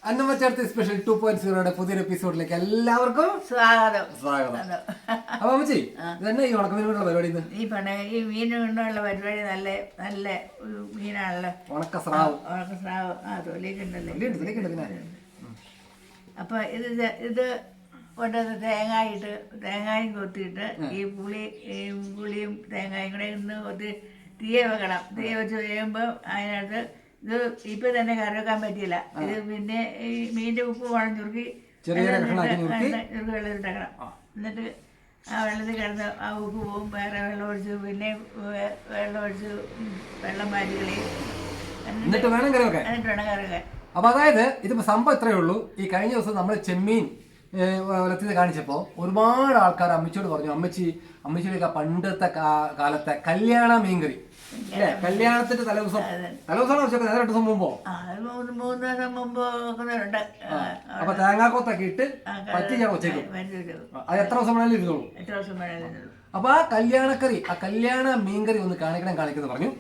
അന്നമ്മ ചേർത്ത് സ്പെഷ്യൽ 2.0 പുതിയൊരു എപ്പിസോഡിലേക്ക് എല്ലാവർക്കും സ്വാഗതം. അപ്പൊ അമ്മച്ചി ഇതന്നെ ഈ ഉണക്കമീനുള്ള പരിപാടി ഈ മീൻ കൊണ്ടുള്ള പരിപാടി നല്ല നല്ല ഒരു മീനാണല്ലോ. ഉണക്കസ്രാവ് തൊലിക്കുണ്ടല്ലോ. അപ്പൊ ഇത് കൊണ്ടത് തേങ്ങായും കൊത്തിയിട്ട് ഈ പുളിയും തേങ്ങായും കൂടെ ഇന്ന് കൊത്തി തീയെ വെക്കണം. തീയെ വെച്ച് കഴിയുമ്പോൾ അതിനകത്ത് ഇത് ഇപ്പൊ തന്നെ കറി വെക്കാൻ പറ്റിയില്ല. ഇത് പിന്നെ ഈ മീനിന്റെ ഉപ്പ് വേണം ചുരുക്കി വെള്ളത്തിലിട്ടേക്കണം. എന്നിട്ട് ആ വെള്ളത്തിൽ കിടന്ന് ആ ഉപ്പ് പോവും. വേറെ വെള്ളം ഒഴിച്ച് പിന്നെ വെള്ളം മാറ്റി കളയും. എന്നിട്ട് വേണം കറി വെക്കാൻ. അപ്പൊ അതായത് ഇതിപ്പോ സംഭവം ഇത്രയേ ഉള്ളൂ. ഈ കഴിഞ്ഞ ദിവസം നമ്മൾ ചെമ്മീൻ വലത്തിൽ കാണിച്ചപ്പോൾ ഒരുപാട് ആൾക്കാർ അമ്മച്ചിയോട് പറഞ്ഞു, അമ്മച്ചിയുടെയൊക്കെ പണ്ടത്തെ കാലത്തെ കല്യാണ മീൻകറി അല്ലേ, കല്യാണത്തിന്റെ തലേദിവസമാണ് വെച്ചേക്കുന്നത്. 2 ദിവസം മുമ്പോ 3 ദിവസം മുമ്പ് വെക്കുന്നുണ്ട്. അപ്പൊ തേങ്ങാക്കൊത്തൊക്കെ ഇട്ട് പറ്റിച്ചാൽ വെച്ചേക്കും. അത് എത്ര ദിവസം വേണേലും ഇരുന്നോളൂ. അപ്പൊ ആ കല്യാണക്കറി, ആ കല്യാണ മീൻകറി ഒന്ന് കാണിക്കണം പറഞ്ഞു.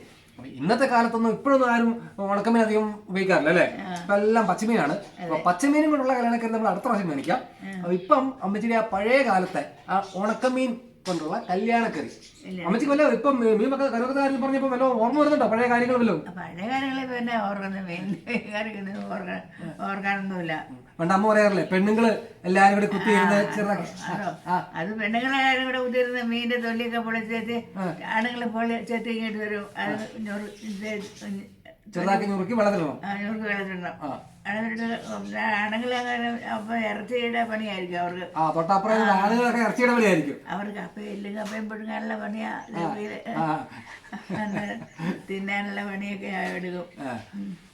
ഇന്നത്തെ കാലത്തൊന്നും ഇപ്പോഴൊന്നും ആരും ഉണക്കമീൻ അധികം ഉപയോഗിക്കാറില്ല അല്ലേ. ഇപ്പൊ എല്ലാം പച്ചമീനാണ്. അപ്പൊ പച്ചമീനും കൊണ്ടുള്ള കല്യാണക്കറി നമ്മൾ അടുത്ത പ്രാവശ്യം കാണിക്കാം. അപ്പൊ ഇപ്പം അമ്മച്ചിയുടെ ആ പഴയ കാലത്തെ ആ ഉണക്കമീൻ കൊണ്ടുള്ള കല്യാണക്കറി അമ്മച്ചിക്ക് വല്ല ഇപ്പം മീൻ കരുവൊക്കെ കാര്യം പറഞ്ഞപ്പോ വല്ല ഓർമ്മ വരുന്നുണ്ടോ പഴയ കാര്യങ്ങൾ വല്ലതും? പഴയ കാര്യങ്ങളെ പിന്നെ ഓർക്കാനൊന്നുമില്ല. പണ്ട് അമ്മ പറയാറില്ലേ, പെണ്ണുങ്ങള് എല്ലാരും കൂടി കുത്തിയിരുന്ന് അത് പെണ്ണുങ്ങളെ ആരും കൂടെ കുത്തിയിരുന്ന് മീനിന്റെ തൊല്ലിയൊക്കെ പൊളിച്ചേറ്റ് ആണുങ്ങളെ പൊളിച്ചേറ്റ് ഇങ്ങോട്ട് വരും. ചെറുതാക്കി ഞുറുക്കി വെള്ളത്തിലിടണം. ആണുങ്ങളെ അപ്പൊ ഇറച്ചിയുടെ പണിയായിരിക്കും അവർക്ക്. ആണുങ്ങളൊക്കെ ഇറച്ചിയുടെ പണിയായിരിക്കും അവർക്ക്. കപ്പയും പുഴുങ്ങാനുള്ള പണിയാ, തിന്നാനുള്ള പണിയൊക്കെ എടുക്കും.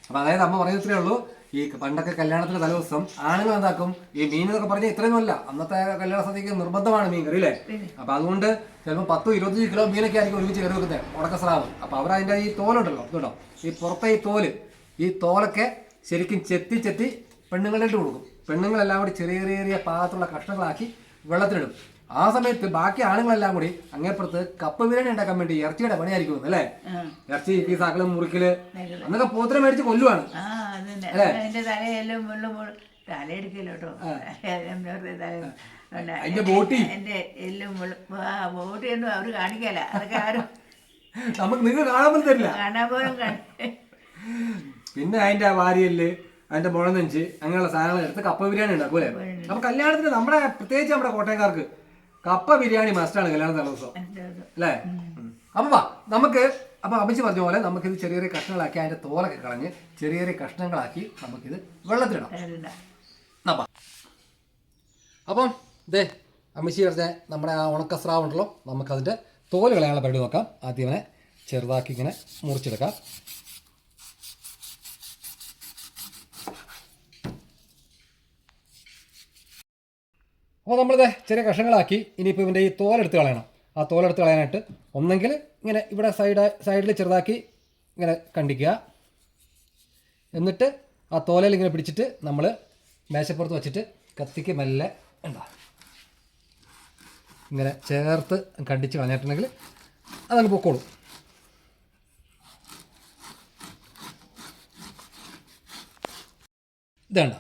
അപ്പൊ അതായത് അമ്മ പറയുന്നത്രേ ഉള്ളൂ, ഈ പണ്ടൊക്കെ കല്യാണത്തിന്റെ തലേദിവസം ആണുങ്ങൾ എന്താക്കും, ഈ മീൻ എന്നൊക്കെ പറഞ്ഞാൽ ഇത്രയൊന്നും അല്ല, അന്നത്തെ കല്യാണ സദ്യക്ക് നിർബന്ധമാണ് മീൻ കറി അല്ലേ. അപ്പൊ അതുകൊണ്ട് ചിലപ്പോൾ 10-25 കിലോ മീനൊക്കെ ആയിരിക്കും ഒരുമിച്ച് കറി വെക്കുന്നത്, ഉണക്കസ്രാവ്. അപ്പൊ അവരതിന്റെ ഈ തോലുണ്ടല്ലോ, കേട്ടോ, ഈ പുറത്തെ ഈ തോലൊക്കെ ശരിക്കും ചെത്തി പെണ്ണുങ്ങളിട്ട് കൊടുക്കും. പെണ്ണുങ്ങളെല്ലാം കൂടി ചെറിയ പാകത്തുള്ള കഷ്ണങ്ങളാക്കി വെള്ളത്തിലിടും. ആ സമയത്ത് ബാക്കി ആണുങ്ങളെല്ലാം കൂടി അങ്ങേപ്പുറത്ത് കപ്പ ബിരിയാണി ഉണ്ടാക്കാൻ വേണ്ടി ഇറച്ചിയുടെ പണിയായിരിക്കും അല്ലേ. ഇറച്ചി പീസാക്കളും മുറിക്കല്, അന്നൊക്കെ പോത്തിനെ മേടിച്ച് കൊല്ലുവാണ്. അതിന്റെ ബോട്ടിയൊന്നും അവർ കാണിക്കല. അതൊക്കെ ആരും നമുക്ക് നിങ്ങൾ കാണാൻ പോലും തരില്ല. കാണാൻ പോലും പിന്നെ അതിന്റെ വാരിയല്, അതിന്റെ മുളനെഞ്ച്, അങ്ങനെയുള്ള സാധനങ്ങൾ എടുത്ത് കപ്പ ബിരിയാണി ഉണ്ടാക്കും അല്ലേ. അപ്പൊ കല്യാണത്തിന് നമ്മുടെ പ്രത്യേകിച്ച് നമ്മുടെ കോട്ടയംകാർക്ക് കപ്പ ബിരിയാണി മസ്റ്റാണ് കല്യാണ ദിവസം അല്ലേ. അപ്പൊ നമുക്ക് അമ്മച്ചി പറഞ്ഞ പോലെ നമുക്കിത് ചെറിയ കഷ്ണങ്ങളാക്കി അതിന്റെ തോലൊക്കെ കളഞ്ഞ് ചെറിയ കഷ്ണങ്ങളാക്കി നമുക്കിത് വെള്ളത്തിലിടാം. അപ്പം ഇതേ അമ്മച്ചി പറഞ്ഞ നമ്മുടെ ആ ഉണക്കസ്രാവ് ഉണ്ടല്ലോ, നമുക്കതിന്റെ തോല് കളയാനുള്ള പരിപാടി നോക്കാം. ആദ്യം അവനെ ചെറുതാക്കി ഇങ്ങനെ മുറിച്ചെടുക്കാം. അപ്പോൾ നമ്മളിത് ചെറിയ കഷ്ണങ്ങളാക്കി ഇനിയിപ്പോൾ ഇവൻ്റെ ഈ തോലെടുത്ത് കളയണം. ആ തോലെടുത്ത് കളയാനായിട്ട് ഒന്നെങ്കിൽ ഇങ്ങനെ ഇവിടെ സൈഡിൽ ചെറുതാക്കി ഇങ്ങനെ കണ്ടിക്കുക. എന്നിട്ട് ആ തോലയിൽ ഇങ്ങനെ പിടിച്ചിട്ട് നമ്മൾ മേശപ്പുറത്ത് വെച്ചിട്ട് കത്തിക്ക് മെല്ലെ ഇങ്ങനെ ചേർത്ത് കണ്ടിച്ച് കളഞ്ഞിട്ടുണ്ടെങ്കിൽ അതങ്ങ് പൊക്കോളും. ഇതേണ്ട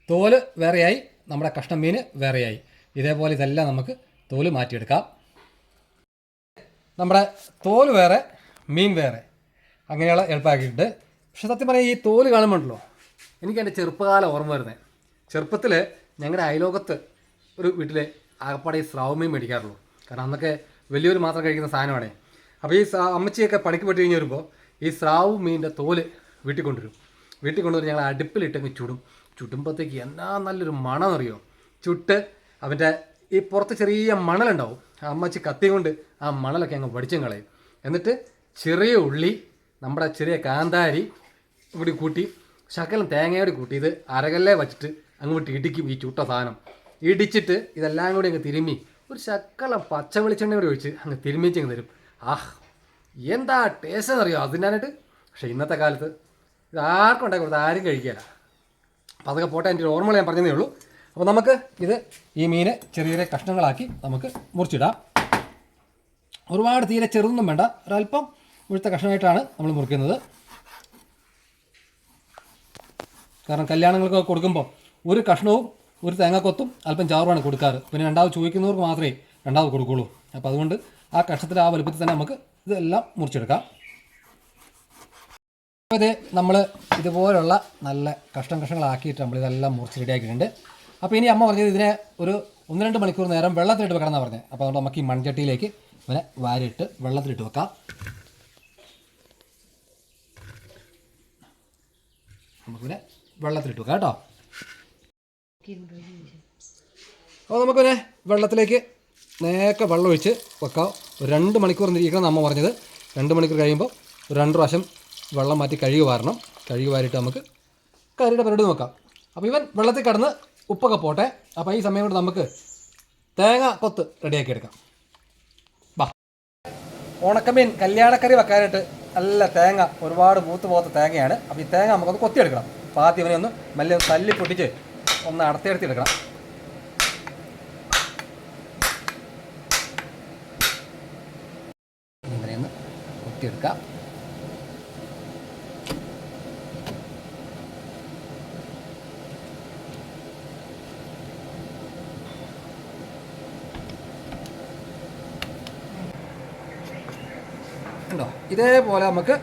തോല് വേറെയായി, നമ്മുടെ കഷ്ണം മീൻ വേറെയായി. ഇതേപോലെ ഇതെല്ലാം നമുക്ക് തോല് മാറ്റിയെടുക്കാം. നമ്മുടെ തോല് വേറെ മീൻ വേറെ അങ്ങനെയുള്ള എളുപ്പമാക്കിയിട്ടുണ്ട്. പക്ഷെ സത്യം പറഞ്ഞാൽ ഈ തോല് കാണുമ്പോഴല്ലോ എനിക്ക് എൻ്റെ ചെറുപ്പകാലം ഓർമ്മ വരുന്നത്. ചെറുപ്പത്തിൽ ഞങ്ങളുടെ അയലോകത്ത് ഒരു വീട്ടിൽ ആകപ്പാടെ ഈ സ്രാവ് മീൻ മേടിക്കാറുള്ളൂ. കാരണം അന്നൊക്കെ വലിയൊരു മാത്രം കഴിക്കുന്ന സാധനമാണ്. അപ്പോൾ ഈ അമ്മച്ചിയൊക്കെ പണിക്ക് പോയിട്ട് കഴിഞ്ഞ് വരുമ്പോൾ ഈ സ്രാവ് മീനിൻ്റെ തോല് വീട്ടിൽ കൊണ്ടുവന്ന് ഞങ്ങൾ അടുപ്പിലിട്ടങ്ങ് ചുടുമ്പോഴത്തേക്ക് എന്നാ നല്ലൊരു മണം അറിയോ. ചുട്ട് അവൻ്റെ ഈ പുറത്ത് ചെറിയ മണലുണ്ടാവും. അമ്മച്ചി കത്തി കൊണ്ട് ആ മണലൊക്കെ അങ്ങ് വടിച്ചും കളയും. എന്നിട്ട് ചെറിയ ഉള്ളി, നമ്മുടെ ചെറിയ കാന്താരി കൂടി കൂട്ടി ശകലം തേങ്ങയോട് കൂട്ടി ഇത് അരകല്ലേ വച്ചിട്ട് അങ്ങോട്ട് ഇടിക്കും. ഈ ചുട്ട സാധനം ഇടിച്ചിട്ട് ഇതെല്ലാം കൂടി അങ്ങ് തിരുമ്മി ഒരു ശകലം പച്ച വെളിച്ചെണ്ണ കൂടി ഒഴിച്ച് അങ്ങ് തിരുമ്മിച്ചങ്ങ് തരും. എന്താ ടേസ്റ്റ് എന്നറിയോ അതിനായിട്ട്. പക്ഷേ ഇന്നത്തെ കാലത്ത് ഇത് ആർക്കും ഉണ്ടാക്കി കൊടുത്താൽ ആരും കഴിക്കില്ല. അപ്പോൾ അതൊക്കെ പോട്ടെ, എൻ്റെ ഒരു ഓർമ്മ ഞാൻ പറഞ്ഞതേ ഉള്ളൂ. അപ്പോൾ നമുക്ക് ഈ മീന് ചെറിയ കഷ്ണങ്ങളാക്കി നമുക്ക് മുറിച്ചിടാം. ഒരുപാട് തീരെ ചെറുതൊന്നും വേണ്ട, ഒരല്പം മുഴുത്ത കഷ്ണമായിട്ടാണ് നമ്മൾ മുറിക്കുന്നത്. കാരണം കല്യാണങ്ങൾക്ക് കൊടുക്കുമ്പോൾ ഒരു കഷ്ണവും ഒരു തേങ്ങാക്കൊത്തും അല്പം ചാറുമാണ് കൊടുക്കാറ്. പിന്നെ രണ്ടാമത് ചോദിക്കുന്നവർക്ക് മാത്രമേ രണ്ടാമത് കൊടുക്കുകയുള്ളൂ. അപ്പോൾ അതുകൊണ്ട് ആ കഷ്ണത്തിൽ ആ വലുപ്പത്തിൽ തന്നെ നമുക്ക് ഇതെല്ലാം മുറിച്ചെടുക്കാം. അപ്പോൾ ഇത് നമ്മൾ ഇതുപോലുള്ള നല്ല കഷ്ണങ്ങളാക്കിയിട്ട് നമ്മളിതെല്ലാം മുറിച്ച് റെഡിയാക്കിയിട്ടുണ്ട്. അപ്പോൾ ഇനി അമ്മ പറഞ്ഞത് ഇതിനെ ഒരു 1-2 മണിക്കൂർ നേരം വെള്ളത്തിലിട്ട് വെക്കണം എന്നാണ് പറഞ്ഞത്. അപ്പോൾ അതുകൊണ്ട് നമുക്ക് ഈ മൺചട്ടിയിലേക്ക് ഇവനെ വാരിയിട്ട് വെള്ളത്തിലിട്ട് വെക്കാം. നമുക്കിതിനെ വെള്ളത്തിലിട്ട് വെക്കാം കേട്ടോ. അപ്പോൾ നമുക്കിതിനെ വെള്ളത്തിലേക്ക് നേരെ വെള്ളം ഒഴിച്ച് വെക്കാം. ഒരു 2 മണിക്കൂർ ഇരിക്കണം നമ്മൾ പറഞ്ഞത്. 2 മണിക്കൂർ കഴിയുമ്പോൾ ഒരു 2 പ്രാവശ്യം വെള്ളം മാറ്റി കഴുകി വാരണം. കഴുകി വാരിയിട്ട് നമുക്ക് കറിയുടെ പരിപാടി നോക്കാം. അപ്പോൾ ഇവൻ വെള്ളത്തിൽ കിടന്ന് ഉപ്പൊക്കെ പോട്ടെ. അപ്പോൾ ഈ സമയം കൊണ്ട് നമുക്ക് തേങ്ങ കൊത്ത് റെഡിയാക്കി എടുക്കാം. ബാ, ഉണക്കമീൻ കല്യാണക്കറി വെക്കാനായിട്ട് നല്ല തേങ്ങ, ഒരുപാട് മൂത്ത് പോകാത്ത തേങ്ങയാണ്. അപ്പോൾ ഈ തേങ്ങ നമുക്കൊന്ന് കൊത്തിയെടുക്കണം. അപ്പോൾ ആദ്യം ഇവനെ ഒന്ന് മെല്ലെ തല്ലി പൊട്ടിച്ച് ഒന്ന് അടത്തിയെടുത്തിയെടുക്കണം. ഇങ്ങനെയൊന്ന് കൊത്തിയെടുക്കാം. ഉണ്ടോ? ഇതേപോലെ നമുക്ക്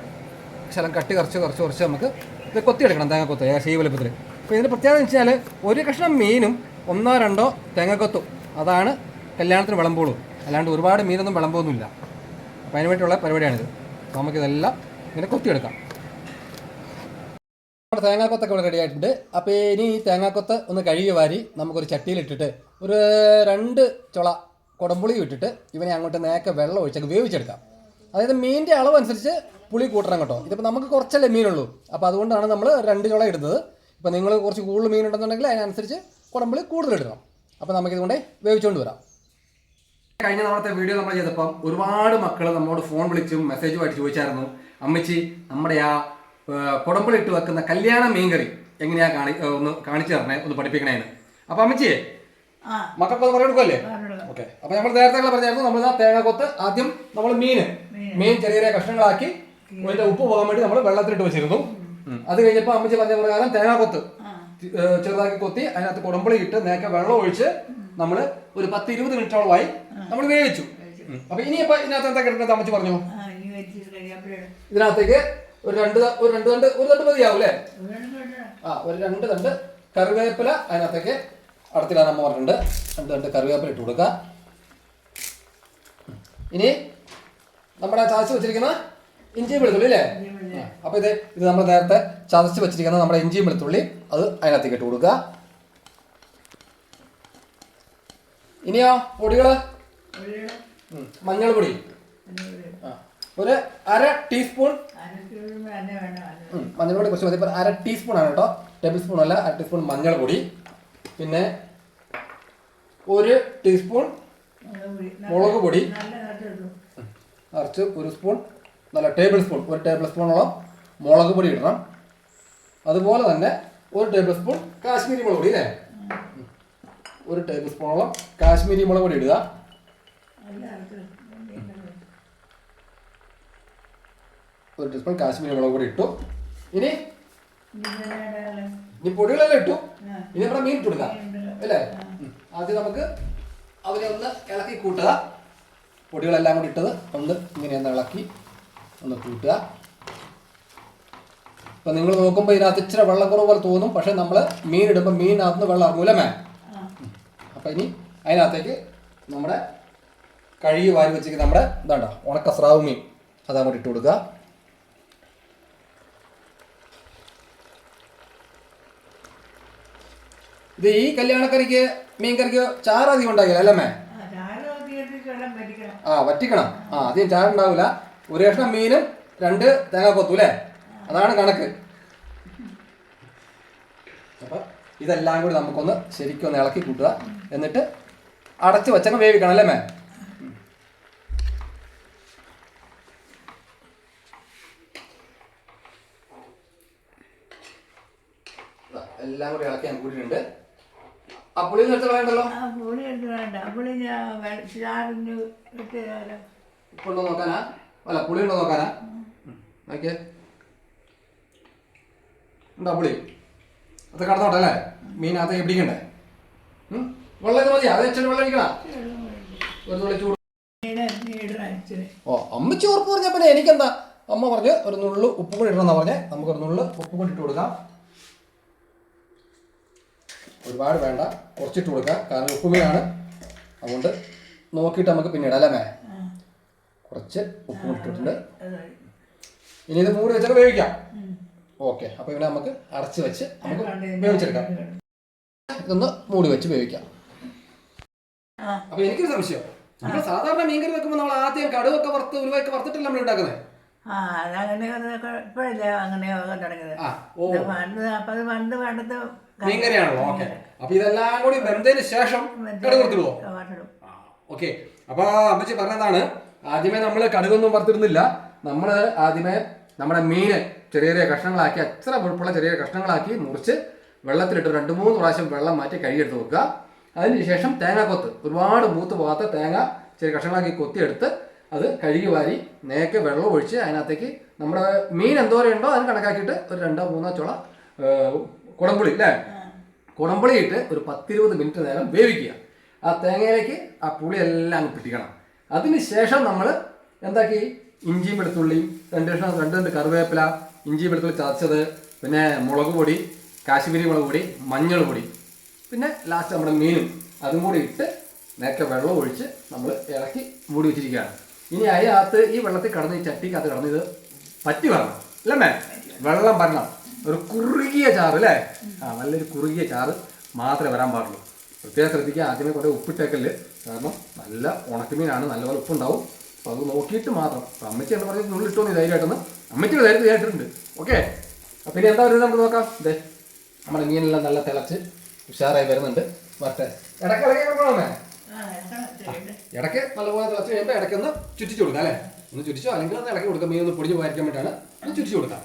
ശലം കട്ടി കുറച്ച് നമുക്ക് ഇത് കൊത്തിയെടുക്കണം. തേങ്ങക്കൊത്ത് ഏകദേശം ഈ വലുപ്പത്തിൽ. അപ്പോൾ ഇതിൻ്റെ പ്രത്യേകത എന്ന് വെച്ചാൽ ഒരു കഷ്ണം മീനും 1-2 തേങ്ങക്കൊത്തും അതാണ് കല്യാണത്തിന് വിളമ്പുള്ളൂ. അല്ലാണ്ട് ഒരുപാട് മീനൊന്നും വിളമ്പൊന്നുമില്ല. അപ്പോൾ അതിന് വേണ്ടിയിട്ടുള്ള പരിപാടിയാണിത്. അപ്പോൾ നമുക്കിതെല്ലാം ഇങ്ങനെ കൊത്തിയെടുക്കാം. നമ്മുടെ തേങ്ങാക്കൊത്തൊക്കെ ഇവിടെ റെഡി ആയിട്ടുണ്ട്. അപ്പോൾ ഇനി ഈ തേങ്ങാക്കൊത്ത് ഒന്ന് കഴുകി വാരി നമുക്കൊരു ചട്ടിയിലിട്ടിട്ട് ഒരു 2 ചുള കുടംപുളി ഇട്ടിട്ട് ഇവനെ അങ്ങോട്ട് നേരെ വെള്ളം ഒഴിച്ചൊക്കെ വേവിച്ചെടുക്കാം. അതായത് മീനിൻ്റെ അളവ് അനുസരിച്ച് പുളി കൂട്ടണം കേട്ടോ. ഇതിപ്പോൾ നമുക്ക് കുറച്ചല്ലേ മീനുള്ളൂ. അപ്പോൾ അതുകൊണ്ടാണ് നമ്മൾ 2 ചുള ഇടുന്നത്. ഇപ്പോൾ നിങ്ങൾ കുറച്ച് കൂടുതൽ മീൻ ഉണ്ടെന്നുണ്ടെങ്കിൽ അതിനനുസരിച്ച് കുടംപുളി കൂടുതൽ ഇടണം. അപ്പോൾ നമുക്കിതുകൊണ്ട് വേവിച്ചുകൊണ്ട് വരാം. കഴിഞ്ഞ നാളത്തെ വീഡിയോ നമ്മൾ ചെയ്തപ്പം ഒരുപാട് മക്കൾ നമ്മളോട് ഫോൺ വിളിച്ചും മെസ്സേജുമായിട്ട് ചോദിച്ചായിരുന്നു, അമ്മച്ചി നമ്മുടെ ആ കുടംപുളി ഇട്ട് വെക്കുന്ന കല്യാണ മീൻകറി എങ്ങനെയാ ഒന്ന് കാണിച്ചു തരണേ, ഒന്ന് പഠിപ്പിക്കണേന്ന്. അപ്പോൾ അമ്മച്ചിയെ മക്കൾക്കൊന്ന് പറഞ്ഞു കൊടുക്കുമല്ലേ? ഓക്കെ. അപ്പോൾ നമ്മൾ നേരത്തെ പറഞ്ഞായിരുന്നു, നമ്മൾ തേങ്ങാക്കൊത്ത് ആദ്യം നമ്മൾ മീൻ ചെറിയ ചെറിയ കഷ്ണങ്ങളാക്കി അതിൻ്റെ ഉപ്പ് പോകാൻ വേണ്ടി നമ്മൾ വെള്ളത്തിലിട്ട് വെച്ചിരുന്നു. അത് കഴിഞ്ഞപ്പോൾ അമ്മച്ചി പറഞ്ഞ പ്രകാരം തേങ്ങാക്കൊത്ത് ചെറുതാക്കി കൊത്തി അതിനകത്ത് കുടംപുളി ഇട്ട് നേരെ വെള്ളം ഒഴിച്ച് നമ്മൾ ഒരു 10-20 മിനിറ്റോളമായി നമ്മൾ വേവിച്ചു. അപ്പൊ ഇനിയിപ്പോ ഇതിനകത്ത് എന്താ കിടക്കുന്നത് അമ്മച്ചി പറഞ്ഞു? ഇതിനകത്തേക്ക് ഒരു തണ്ട് മതിയാവും അല്ലേ? ഒരു 2 തണ്ട് കറിവേപ്പില അതിനകത്തേക്ക് അടുത്തിടാൻ അമ്മ പറഞ്ഞിട്ടുണ്ട്. 2 തണ്ട് കറിവേപ്പില ഇട്ട് കൊടുക്കുക. ഇനി നമ്മുടെ ചതച്ച് വെച്ചിരിക്കുന്ന ഇഞ്ചിയും വെളുത്തുള്ളി അല്ലേ? അപ്പൊ ഇത് നമ്മൾ നേരത്തെ ചതച്ച് വെച്ചിരിക്കുന്ന നമ്മുടെ ഇഞ്ചിയും വെളുത്തുള്ളി അത് അതിനകത്തേക്ക് ഇട്ട് കൊടുക്കുക. ഇനിയോ പൊടികള്, മഞ്ഞൾപ്പൊടി ഒരു 1/2 ടീസ്പൂൺ, മഞ്ഞൾപ്പൊടി കുറച്ച് മതി. 1/2 ടീസ്പൂൺ ആണ് കേട്ടോ, ടേബിൾ സ്പൂൺ അല്ല. 1/2 ടീസ്പൂൺ മഞ്ഞൾപ്പൊടി. പിന്നെ 1 ടീസ്പൂൺ മുളക് പൊടി, നിറച്ച് 1 സ്പൂൺ, നല്ല ടേബിൾ സ്പൂൺ, 1 ടേബിൾ സ്പൂണോളം മുളക് പൊടി ഇടണം. അതുപോലെ തന്നെ 1 ടേബിൾ സ്പൂൺ കാശ്മീരി മുളക് പൊടി അല്ലേ? 1 ടേബിൾ സ്പൂണോളം കാശ്മീരി മുളക് പൊടി ഇടുക. 1 ടീസ്പൂൺ കാശ്മീരി മുളക് പൊടി ഇട്ടു. ഇനി പൊടികളെല്ലാം ഇട്ടു. ഇനി നമ്മുടെ മീൻ ഇട്ട് കൊടുക്കാം അല്ലേ? ആദ്യം നമുക്ക് അതിനെ ഒന്ന് ഇളക്കി കൂട്ടുക. പൊടികളെല്ലാം കൂടി ഇട്ടത് ഒന്ന് ഇങ്ങനെയൊന്ന് ഇളക്കി ഒന്ന് കൂട്ടുക. ഇപ്പം നിങ്ങൾ നോക്കുമ്പോൾ ഇതിനകത്ത് ഇച്ചിരി വെള്ളക്കുറവ് പോലെ തോന്നും. പക്ഷെ നമ്മൾ മീൻ ഇടുമ്പോൾ മീനകത്ത് വെള്ളം ഇറങ്ങൂലമേ. അപ്പം ഇനി അതിനകത്തേക്ക് നമ്മുടെ കഴുകി വാരി വെച്ചിരിക്കുന്ന നമ്മുടെ ഇതാണ്ടോ ഉണക്ക സ്രാവ് മീൻ അതങ്ങോട്ട് ഇട്ട് കൊടുക്കുക. ഇത് ഈ കല്യാണക്കറിക്ക് മീൻകറിക്ക് ചാറധികം ഉണ്ടാകില്ല അല്ലേ മേ? വറ്റിക്കണം. അധികം ചാറുണ്ടാവില്ല. 1 കഷ്ണം മീനും 2 തേങ്ങാക്കൊത്തും അല്ലേ? അതാണ് കണക്ക്. അപ്പം ഇതെല്ലാം കൂടി നമുക്കൊന്ന് ശരിക്കും ഒന്ന് ഇളക്കി കൂട്ടുക. എന്നിട്ട് അടച്ച് വെച്ചങ്ങ് വേവിക്കണം അല്ലേ മേ? എല്ലാം കൂടി ഇളക്കി ഞാൻ കൂട്ടിയിട്ടുണ്ട്. ആ പുളി എടുത്ത് കളയണ്ടല്ലോ. പുളി എടുത്ത് വേണ്ട. പുളി ഉണ്ടോ നോക്കാനാ? അല്ല പുളി ഉണ്ടോ നോക്കാനാ? നോക്കിയേ, ഉണ്ടോ പുളി? അത് കടന്നോട്ടെ അല്ലേ? മീനകത്തേക്ക് പിടിക്കണ്ടേ? വെള്ളം ഇത് മതിയാ? അത് ഇച്ചിരി വെള്ളം ഒഴിക്കണം. ഒരു തുള്ളി ചൂട്. ഓ അമ്മച്ചി ഉറപ്പ് പറഞ്ഞാൽ പിന്നെ എനിക്കെന്താ? അമ്മ പറഞ്ഞ് ഒരു നുള്ളു ഉപ്പ് കൂടി ഇടണമെന്നാ പറഞ്ഞേ. നമുക്കൊരു നുള്ളു ഉപ്പ് കൂടി ഇട്ട് കൊടുക്കാം. ഒരുപാട് വേണ്ട, കുറച്ചിട്ട് കൊടുക്കാം. കാരണം ഉപ്പ് മീനാണ്, അതുകൊണ്ട് നോക്കിയിട്ട് നമുക്ക് പിന്നീട് അല്ലേ മേ? കുറച്ച് ഉപ്പ് ഇട്ടിട്ടുണ്ട്. ഇനി ഇത് മൂടി വെച്ചൊക്കെ വേവിക്കാം. ഓക്കെ, അപ്പോൾ ഇവിടെ നമുക്ക് അടച്ച് വെച്ച് നമുക്ക് വേവിച്ചെടുക്കാം. ഇതൊന്ന് മൂടി വെച്ച് വേവിക്കാം. അപ്പോൾ എനിക്കൊരു സംശയം, നമ്മൾ സാധാരണ മീൻകറി വെക്കുമ്പോൾ നമ്മൾ ആദ്യം കടുവൊക്കെ വറുത്ത് ഉലുവയൊക്കെ വറുത്തിട്ടല്ല നമ്മൾ ഉണ്ടാക്കുന്നത്. ഇപ്പോഴല്ലേ അങ്ങനെയൊക്കെ തുടങ്ങിയത്. പണ്ട് പണ്ടത്തെ മീൻകറിയാണല്ലോ. ഓക്കെ, അപ്പൊ ഇതെല്ലാം കൂടി വെന്തതിന് ശേഷം കടുക് വറുത്തിടുവോ? ഓക്കെ, അപ്പൊ അമ്മച്ചി പറഞ്ഞതാണ് ആദ്യമേ നമ്മൾ കടുകൊന്നും വറുത്തിടുന്നില്ല. നമ്മൾ ആദ്യമേ നമ്മുടെ മീന് ചെറിയ ചെറിയ കഷ്ണങ്ങളാക്കി, അത്ര മുഴുപ്പുള്ള ചെറിയ കഷ്ണങ്ങളാക്കി മുറിച്ച് വെള്ളത്തിലിട്ട് 2-3 പ്രാവശ്യം വെള്ളം മാറ്റി കഴുകിയെടുത്ത് വെക്കുക. അതിനുശേഷം തേങ്ങാക്കൊത്ത്, ഒരുപാട് മൂത്ത് പോകാത്ത തേങ്ങ ചെറിയ കഷ്ണങ്ങളാക്കി കൊത്തിയെടുത്ത് അത് കഴുകി വാരി നേക്കെ വെള്ളം ഒഴിച്ച് അതിനകത്തേക്ക് നമ്മുടെ മീൻ എന്തോരം ഉണ്ടോ അതിന് കണക്കാക്കിയിട്ട് ഒരു 2-3 ചുള കുടംപുളി അല്ലേ, കുടംപുളി ഇട്ട് ഒരു 10-20 മിനിറ്റ് നേരം വേവിക്കുക. ആ തേങ്ങയിലേക്ക് ആ പുളിയെല്ലാം അങ്ങ് പിടിക്കണം. അതിന് ശേഷം നമ്മൾ എന്താക്കി, ഇഞ്ചിയും വെളുത്തുള്ളിയും 2 കറിവേപ്പില, ഇഞ്ചി വെളുത്തുള്ളി ചതച്ചത്, പിന്നെ മുളക് പൊടി, കാശ്മീരി മുളക് പൊടി, മഞ്ഞൾ പൊടി, പിന്നെ ലാസ്റ്റ് നമ്മുടെ മീനും അതും കൂടി ഇട്ട് നേരത്തെ വെള്ളം ഒഴിച്ച് നമ്മൾ ഇളക്കി മൂടി വെച്ചിരിക്കുകയാണ്. ഇനി അതിനകത്ത് ഈ വെള്ളത്തിൽ കടന്ന് ഈ ചട്ടിക്കകത്ത് കടന്ന് ഇത് പറ്റി വരണം അല്ലേ? വെള്ളം വരണം, ഒരു കുറുകിയ ചാറ് അല്ലേ? നല്ലൊരു കുറുകിയ ചാറ് മാത്രമേ വരാൻ പാടുള്ളൂ. പ്രത്യേകം ശ്രദ്ധിക്കുക, ആദ്യമേ കുറേ ഉപ്പിട്ടേക്കല്, കാരണം നല്ല ഉണക്കമീനാണ്, നല്ലപോലെ ഉപ്പുണ്ടാവും. അപ്പോൾ അത് നോക്കിയിട്ട് മാത്രം. അപ്പോൾ അമ്മച്ചി എന്ന് പറഞ്ഞാൽ നുള്ളിട്ടോന്ന് ധൈര്യമായിട്ടൊന്ന് അമ്മച്ചിയുടെ ധൈര്യമായിട്ടുണ്ട്. ഓക്കെ, അപ്പം ഇനി എന്താ പറയുന്നത് നമുക്ക് നോക്കാം. ഇതേ നമ്മുടെ മീനെല്ലാം നല്ല തിളച്ച് ഉഷാറായി വരുന്നുണ്ട്. വരട്ടെ, ഇടയ്ക്ക് ഇളക്കി കൊടുക്കണമേ. ഇടയ്ക്ക് നല്ലപോലെ തിളച്ച് കഴിയുമ്പോൾ ഇടയ്ക്കൊന്ന് ചുറ്റിച്ച് കൊടുക്കാം അല്ലേ? ഒന്ന് ചുറ്റിച്ചോ, അല്ലെങ്കിൽ ഒന്ന് ഇളക്കി കൊടുക്കാം. മീൻ ഒന്ന് പൊടിഞ്ഞ് പോയിരിക്കാൻ വേണ്ടിയിട്ടാണ് ഒന്ന് ചുറ്റിച്ച് കൊടുക്കാം.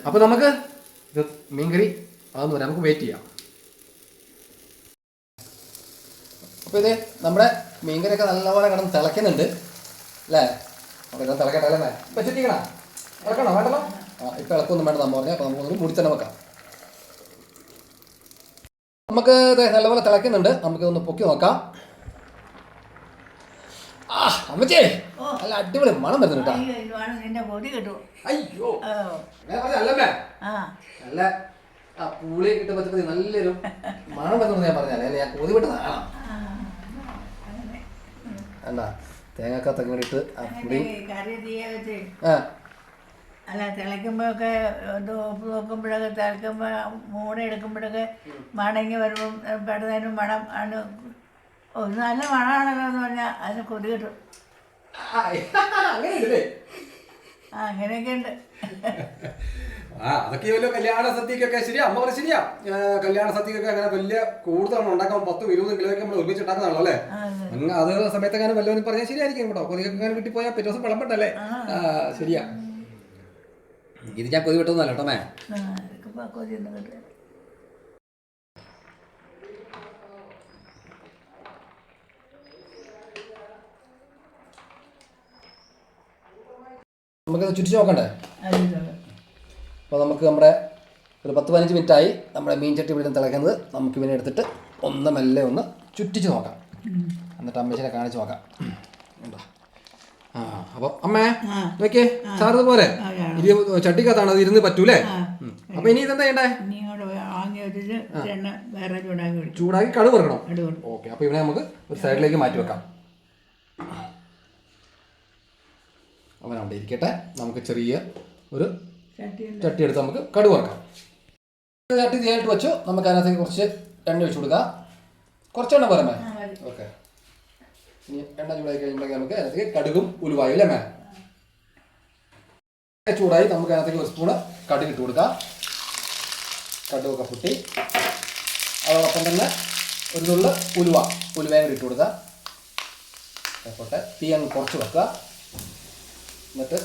അപ്പോൾ നമുക്ക് ഇത് മീൻകറി അതൊന്നും വരാം, നമുക്ക് വെയിറ്റ് ചെയ്യാം. അപ്പോൾ ഇത് നമ്മുടെ മീൻകറിയൊക്കെ നല്ലപോലെ കിടന്ന് തിളയ്ക്കുന്നുണ്ട് അല്ലേ? അപ്പോൾ ഇതൊന്ന് തിളക്കട്ടെ അല്ലേ? ഇപ്പം ചുറ്റിക്കണോ? ഇളക്കണോ? വേണ്ടല്ലോ. ഇപ്പം ഇളക്കൊന്നും വേണ്ട നമ്മൾ പറഞ്ഞാൽ. അപ്പോൾ നമുക്കൊന്ന് മുടി തന്നെ വെക്കാം. നമുക്ക് ഇത് നല്ലപോലെ തിളയ്ക്കുന്നുണ്ട്, നമുക്കിതൊന്ന് പൊക്കി നോക്കാം. അമ്മച്ചേ നല്ല അടിപൊളി മണം വരുന്നുണ്ട് കേട്ടോ. അയ്യോ അല്ലമ്മേ, നല്ല ആ പുളി കിട്ടുമ്പോൾ നല്ലൊരു മണം വരുന്നുണ്ട്. ഞാൻ പറഞ്ഞാലേ ഞാൻ കൊതി വിട്ടതാണ്. എന്താ തേങ്ങാക്കത്തൊക്കെ കൂടി ഇട്ട് ആ പുളി അല്ല തിളയ്ക്കുമ്പോഴൊക്കെ ഇത് ഉപ്പ് നോക്കുമ്പോഴൊക്കെ തിളയ്ക്കുമ്പോൾ മൂട എടുക്കുമ്പോഴൊക്കെ മണങ്ങി വരുമ്പം പെടുന്നതിനും മണം ആണ്. ഒരു നല്ല മണമാണല്ലോ എന്ന് പറഞ്ഞാൽ അതിന് കൊതി കിട്ടും. അങ്ങനെയൊക്കെ ഉണ്ട്. അതൊക്കെ വലിയ കല്യാണ സദ്യക്കൊക്കെ ശരിയാ, അമ്മ പറഞ്ഞ ശരിയാ. കല്യാണ സദ്യക്കൊക്കെ അങ്ങനെ വലിയ കൂടുതൽ ഉണ്ടാക്കാൻ 10-20 കിലോയൊക്കെ നമ്മൾ ഒരുമിച്ച് ഉണ്ടാക്കുന്നതാണല്ലോ അല്ലേ? അത് സമയത്ത് അങ്ങനെ വല്ലവരും പറഞ്ഞാൽ ശരിയായിരിക്കും കേട്ടോ. കൊതിയൊക്കെ അങ്ങനെ വീട്ടിൽ പോയാൽ പിറ്റേ ദിവസം വിളമ്പട്ടല്ലേ? ശരിയാ, ഇത് ഞാൻ കൊതി വിട്ടൊന്നല്ല കേട്ടോ മേ. നമുക്കത് ചുറ്റിച്ച് നോക്കണ്ടേ? അപ്പോൾ നമുക്ക് നമ്മുടെ ഒരു 10-15 മിനിറ്റായി നമ്മുടെ മീൻ ചട്ടി ഇവിടെ തിളയ്ക്കുന്നത്. നമുക്ക് ഇവനെ എടുത്തിട്ട് ഒന്ന് മെല്ലെ ഒന്ന് ചുറ്റിച്ച് നോക്കാം, എന്നിട്ട് അമ്മച്ചിനെ കാണിച്ച് നോക്കാം. ഉണ്ടോ? അപ്പൊ അമ്മേ നോക്കിയേ, സാറിത് പോലെ ചട്ടിക്കകത്താണ് അത് ഇരുന്ന് പറ്റൂലേ? അപ്പൊ ഇനി ഇതെന്താ ചെയ്യണ്ടേ? ചൂടാക്കി കടുക് വറക്കണം. ഓക്കെ, അപ്പൊ ഇവനെ നമുക്ക് ഒരു സൈഡിലേക്ക് മാറ്റി വെക്കാം. അവനവിടെ ഇരിക്കട്ടെ. നമുക്ക് ചെറിയ ഒരു ചട്ടി എടുത്ത് നമുക്ക് കടുക് വറക്കാം. ചട്ടി തീയായിട്ട് വെച്ചു. നമുക്ക് അതിനകത്തേക്ക് കുറച്ച് എണ്ണ ഒഴിച്ചു കൊടുക്കാം. കുറച്ചെണ്ണ പോരമേ? ഓക്കെ, ഇനി എണ്ണ ചൂടായി കഴിയുമ്പോഴേക്ക് നമുക്ക് അതിനകത്തേക്ക് കടുകും ഉലുവായും അല്ലേ മേ? ചൂടായി നമുക്ക് അതിനകത്തേക്ക് ഒരു സ്പൂണ് കടുക് ഇട്ട് കൊടുക്കാം. കടുകൊക്കെ പൊട്ടി അതോടൊപ്പം തന്നെ ഒരു നുള്ള് ഉലുവയും കൂടി ഇട്ട് കൊടുക്കുക. ആയിക്കോട്ടെ, തീ അങ്ങ് കുറച്ച് വെക്കുക. എന്നിട്ട്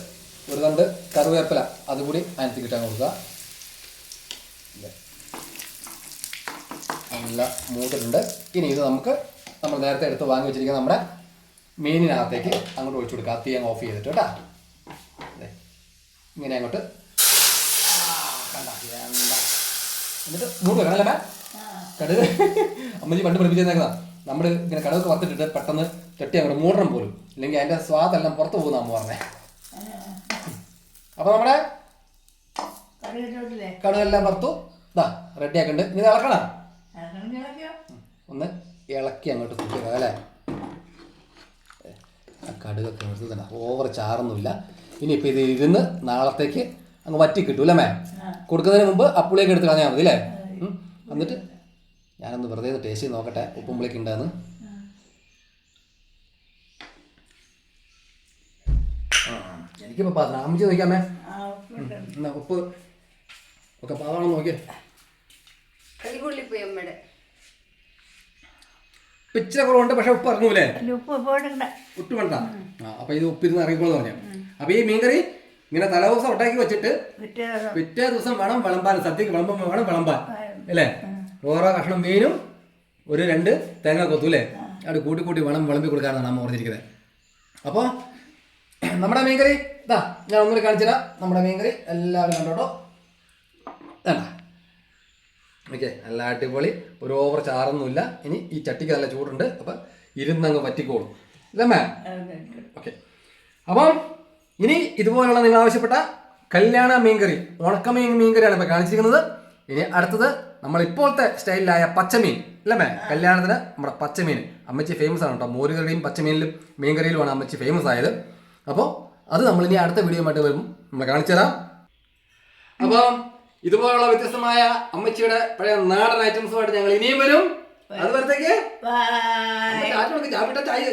ഒരു തണ്ട് കറിവേപ്പില അതുകൂടി അതിനകത്ത് കിട്ടാൻ കൊടുക്കുക. നല്ല മൂത്തിട്ടുണ്ട്. ഇനി ഇത് നമുക്ക് നമ്മൾ നേരത്തെ എടുത്ത് വാങ്ങി വെച്ചിരിക്കുന്ന നമ്മുടെ മീനിനകത്തേക്ക് അങ്ങോട്ട് ഒഴിച്ചു കൊടുക്കുക. തീ അങ്ങ് ഓഫ് ചെയ്തിട്ട് കേട്ടോ. അതെ, ഇങ്ങനെ അങ്ങോട്ട് എന്നിട്ട് മൂന്ന് വെക്കണം അല്ലേ കടുക് അമ്മച്ചി പണ്ട് പഠിപ്പിച്ചേക്കുന്നതാ. നമ്മൾ ഇങ്ങനെ കടുകൊക്കെ വറുത്തിട്ടിട്ട് പെട്ടെന്ന് ചട്ടി അങ്ങോട്ട് മൂടണം പോലും, ഇല്ലെങ്കിൽ അതിൻ്റെ സ്വാദെല്ലാം പുറത്ത് പോകുന്ന അമ്മ പറഞ്ഞേ. അപ്പോൾ നമ്മുടെ കടുകെല്ലാം വറുത്തു ഇതാ റെഡി ആക്കണ്ട്. ഇനി ഇളക്കണം, ഒന്ന് ഇളക്കി അങ്ങോട്ട് കുട്ടിക്കുക അല്ലേ. കടുകൊക്കെ എടുത്ത് തന്നെ ഓവർ ചാറൊന്നുമില്ല. ഇനിയിപ്പോൾ ഇത് ഇരുന്ന് നാളത്തേക്ക് അങ്ങ് വറ്റി കിട്ടൂല്ലേ മേ. കൊടുക്കുന്നതിന് മുമ്പ് അപ്പുളിയൊക്കെ എടുത്ത് കളഞ്ഞാൽ മതി അല്ലേ. എന്നിട്ട് ഞാനൊന്ന് വെറുതെ ഒന്ന് ടേസ്റ്റ് ചെയ്ത് നോക്കട്ടെ ഉപ്പും പുളിയൊക്കെ ഉണ്ടെന്ന്. എനിക്കിപ്പോൾ പാത്രം അമ്മച്ചി നോക്കിയാമേ എന്നാ ഉപ്പ് ഒക്കെ പാകമാണോ നോക്കിയേ. ഇച്ചിരി കുറവുണ്ട്, പക്ഷെ ഉപ്പ് ഇറങ്ങൂലേ. ഉപ്പ് വേണ്ട. അപ്പൊ ഇത് ഉപ്പിരുന്ന് ഇറങ്ങിക്കോളെന്ന് പറഞ്ഞു. അപ്പൊ ഈ മീൻകറി ഇങ്ങനെ തലേദിവസം ഉണ്ടാക്കി വെച്ചിട്ട് പിറ്റേ ദിവസം വേണം വിളമ്പാൻ. സദ്യക്ക് വിളമ്പുമ്പോൾ വേണം വിളമ്പാൻ അല്ലേ. ഓരോ കഷ്ണം മീനും ഒരു 2 തേങ്ങ കൊത്തും അല്ലേ, അവിടെ കൂട്ടി കൂട്ടി വിളമ്പി കൊടുക്കാനാണ് അമ്മ പറഞ്ഞിരിക്കുന്നത്. അപ്പോൾ നമ്മുടെ മീൻകറി ഇതാ ഞാൻ ഒന്നുകൂടി കാണിച്ചുതരാം. നമ്മുടെ മീൻകറി എല്ലാവരും കണ്ടോട്ടോ. വേണ്ട ഓക്കെ, നല്ല അടിപൊളി, ഒരു ഓവർ ചാറൊന്നുമില്ല. ഇനി ഈ ചട്ടിക്ക് നല്ല ചൂടുണ്ട്, അപ്പം ഇരുന്നങ്ങ് പറ്റിക്കോളും ഇല്ലമ്മേ. ഓക്കെ, അപ്പം ഇനി ഇതുപോലുള്ള നിങ്ങൾ ആവശ്യപ്പെട്ട കല്യാണ മീൻകറി, മീൻകറിയാണ് ഇപ്പം കാണിച്ചിരിക്കുന്നത്. ഇനി അടുത്തത് നമ്മൾ ഇപ്പോഴത്തെ സ്റ്റൈലിലായ പച്ചമീൻ അല്ലമ്മേ. കല്യാണത്തിന് നമ്മുടെ പച്ചമീൻ അമ്മച്ചി ഫേമസ് ആണ് കേട്ടോ. മോരുകറിയും പച്ചമീനിലും മീൻകറിയിലുമാണ് അമ്മച്ചി ഫേമസ് ആയത്. അപ്പോൾ അത് നമ്മൾ ഇനി അടുത്ത വീഡിയോയുമായിട്ട് വരും, നമ്മൾ കാണിച്ചു തരാം. അപ്പം ഇതുപോലുള്ള വ്യത്യസ്തമായ അമ്മച്ചിയുടെ പഴയ നാടൻ ഐറ്റംസുമായിട്ട് ഞങ്ങൾ ഇനിയും വരും. അതുവരത്തേക്ക് ചായ